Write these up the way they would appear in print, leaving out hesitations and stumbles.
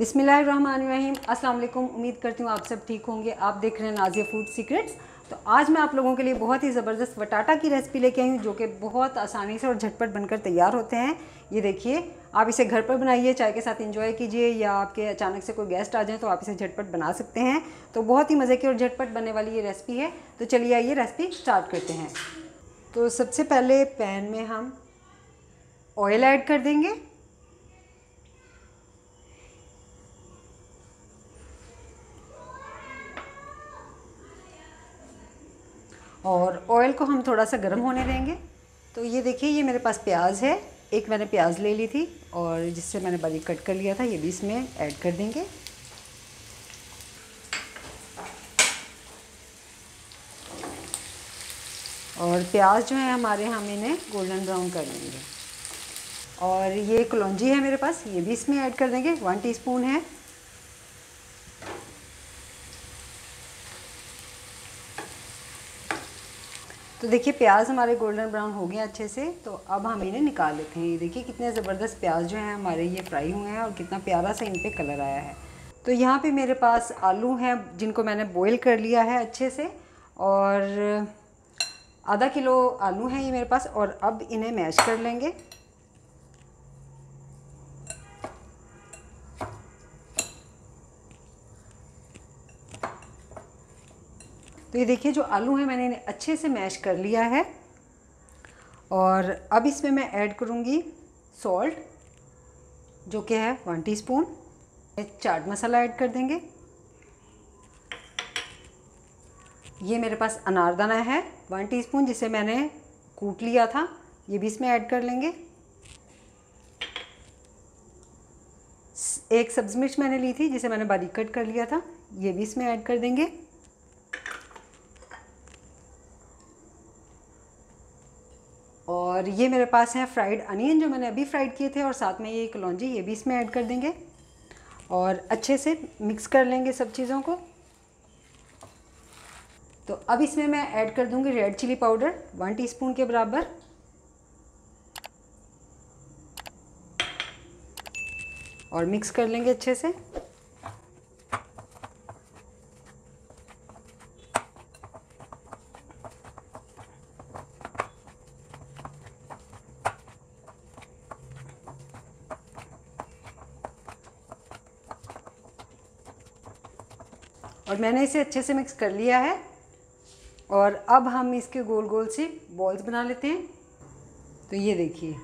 बिस्मिल्लाहिर्रहमानिर्रहीम। अस्सलाम वालेकुम। उम्मीद करती हूँ आप सब ठीक होंगे। आप देख रहे हैं नाज़िया फूड सीक्रेट्स। तो आज मैं आप लोगों के लिए बहुत ही ज़बरदस्त बटाटा की रेसिपी लेके आई हूँ, जो कि बहुत आसानी से और झटपट बनकर तैयार होते हैं। ये देखिए, आप इसे घर पर बनाइए, चाय के साथ एंजॉय कीजिए, या आपके अचानक से कोई गेस्ट आ जाए तो आप इसे झटपट बना सकते हैं। तो बहुत ही मज़े की और झटपट बनने वाली ये रेसिपी है। तो चलिए आइए रेसिपी स्टार्ट करते हैं। तो सबसे पहले पैन में हम ऑयल ऐड कर देंगे। और ऑयल को हम थोड़ा सा गर्म होने देंगे। तो ये देखिए, ये मेरे पास प्याज है, एक मैंने प्याज ले ली थी और जिससे मैंने बारीक कट कर लिया था, ये भी इसमें ऐड कर देंगे। और प्याज जो है हमारे, हम इन्हें गोल्डन ब्राउन कर लेंगे। और ये कलौंजी है मेरे पास, ये भी इसमें ऐड कर देंगे, 1 टीस्पून है। तो देखिए, प्याज हमारे गोल्डन ब्राउन हो गए अच्छे से। तो अब हम इन्हें निकाल लेते हैं। ये देखिए कितने ज़बरदस्त प्याज जो हैं हमारे ये फ्राई हुए हैं और कितना प्यारा सा इन पे कलर आया है। तो यहाँ पे मेरे पास आलू हैं, जिनको मैंने बॉईल कर लिया है अच्छे से, और आधा किलो आलू हैं ये मेरे पास। और अब इन्हें मैश कर लेंगे। तो ये देखिए, जो आलू हैं मैंने इन्हें अच्छे से मैश कर लिया है। और अब इसमें मैं ऐड करूँगी सॉल्ट, जो कि है 1 टीस्पून। चाट मसाला ऐड कर देंगे। ये मेरे पास अनारदाना है 1 टीस्पून, जिसे मैंने कूट लिया था, ये भी इसमें ऐड कर लेंगे। एक सब्ज़ मिर्च मैंने ली थी, जिसे मैंने बारीक कट कर लिया था, ये भी इसमें ऐड कर देंगे। और ये मेरे पास है फ्राइड अनियन, जो मैंने अभी फ्राइड किए थे, और साथ में ये कलौंजी, ये भी इसमें ऐड कर देंगे। और अच्छे से मिक्स कर लेंगे सब चीज़ों को। तो अब इसमें मैं ऐड कर दूंगी रेड चिली पाउडर 1 टीस्पून के बराबर। और मिक्स कर लेंगे अच्छे से। और मैंने इसे अच्छे से मिक्स कर लिया है। और अब हम इसके गोल गोल से बॉल्स बना लेते हैं। तो ये देखिए,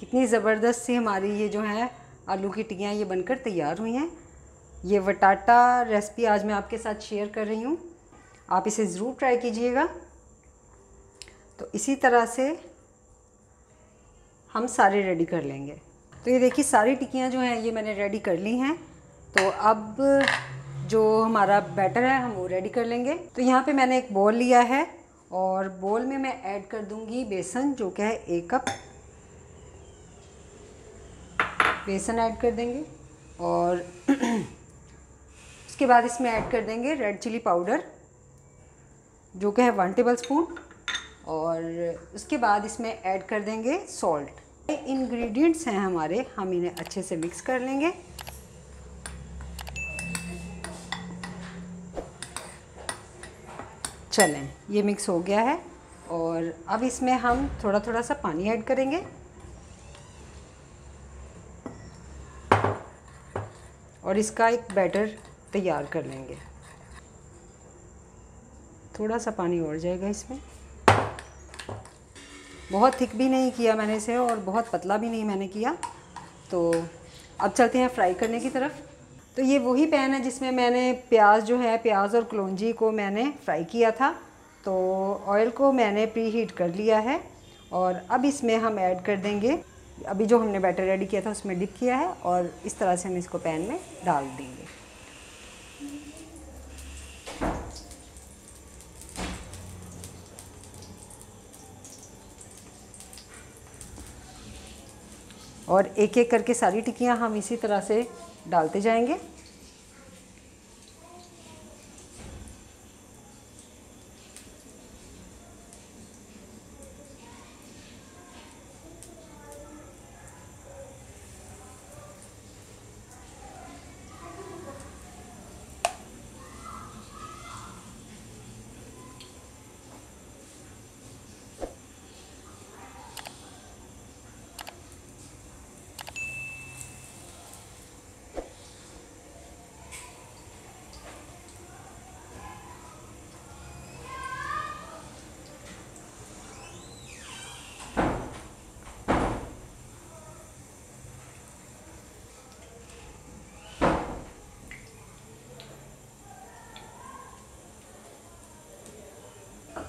कितनी ज़बरदस्त सी हमारी ये जो है आलू की टिक्कियाँ ये बनकर तैयार हुई हैं। ये बटाटा रेसिपी आज मैं आपके साथ शेयर कर रही हूँ, आप इसे ज़रूर ट्राई कीजिएगा। तो इसी तरह से हम सारे रेडी कर लेंगे। तो ये देखिए, सारी टिक्कियाँ जो हैं ये मैंने रेडी कर ली हैं। तो अब जो हमारा बैटर है हम वो रेडी कर लेंगे। तो यहाँ पे मैंने एक बोल लिया है, और बोल में मैं ऐड कर दूँगी बेसन, जो कि है 1 कप बेसन ऐड कर देंगे। और उसके बाद इसमें ऐड कर देंगे रेड चिली पाउडर, जो कि है 1 टेबलस्पून। और उसके बाद इसमें ऐड कर देंगे सॉल्ट। ये इंग्रेडिएंट्स हैं हमारे, हम इन्हें अच्छे से मिक्स कर लेंगे। चलें, ये मिक्स हो गया है। और अब इसमें हम थोड़ा थोड़ा सा पानी ऐड करेंगे। और इसका एक बैटर तैयार कर लेंगे। थोड़ा सा पानी और जाएगा इसमें। बहुत थिक भी नहीं किया मैंने इसे, और बहुत पतला भी नहीं मैंने किया। तो अब चलते हैं फ्राई करने की तरफ। तो ये वही पैन है जिसमें मैंने प्याज जो है, प्याज और कलौंजी को मैंने फ्राई किया था। तो ऑयल को मैंने प्री हीट कर लिया है। और अब इसमें हम ऐड कर देंगे, अभी जो हमने बैटर रेडी किया था उसमें डिप किया है, और इस तरह से हम इसको पैन में डाल देंगे। और एक एक करके सारी टिक्कियाँ हम इसी तरह से डालते जाएंगे।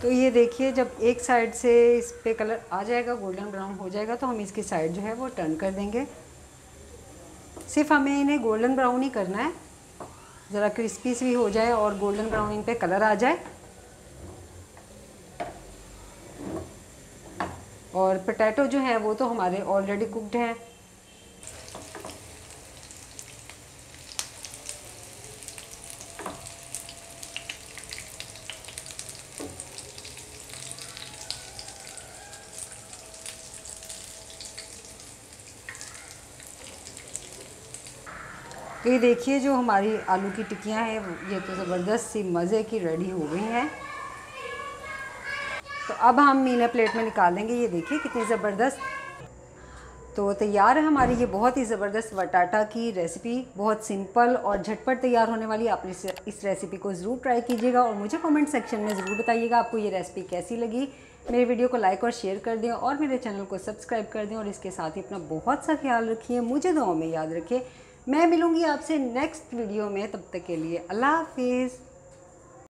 तो ये देखिए, जब एक साइड से इस पे कलर आ जाएगा, गोल्डन ब्राउन हो जाएगा, तो हम इसकी साइड जो है वो टर्न कर देंगे। सिर्फ हमें इन्हें गोल्डन ब्राउन ही करना है, ज़रा क्रिस्पी भी हो जाए और गोल्डन ब्राउन इन पे कलर आ जाए। और पोटैटो जो है वो तो हमारे ऑलरेडी कुक्ड हैं। तो ये देखिए, जो हमारी आलू की टिक्कियाँ हैं ये तो ज़बरदस्त सी मज़े की रेडी हो गई हैं। तो अब हम मीना प्लेट में निकालेंगे। ये देखिए कितनी ज़बरदस्त। तो तैयार है हमारी ये बहुत ही ज़बरदस्त वटाटा की रेसिपी, बहुत सिंपल और झटपट तैयार होने वाली। आप इस रेसिपी को ज़रूर ट्राई कीजिएगा और मुझे कमेंट सेक्शन में ज़रूर बताइएगा आपको ये रेसिपी कैसी लगी। मेरे वीडियो को लाइक और शेयर कर दें और मेरे चैनल को सब्सक्राइब कर दें और इसके साथ ही अपना बहुत सा ख्याल रखिए, मुझे दुआओं में याद रखिए। मैं मिलूँगी आपसे नेक्स्ट वीडियो में, तब तक के लिए अल्लाह हाफिज़।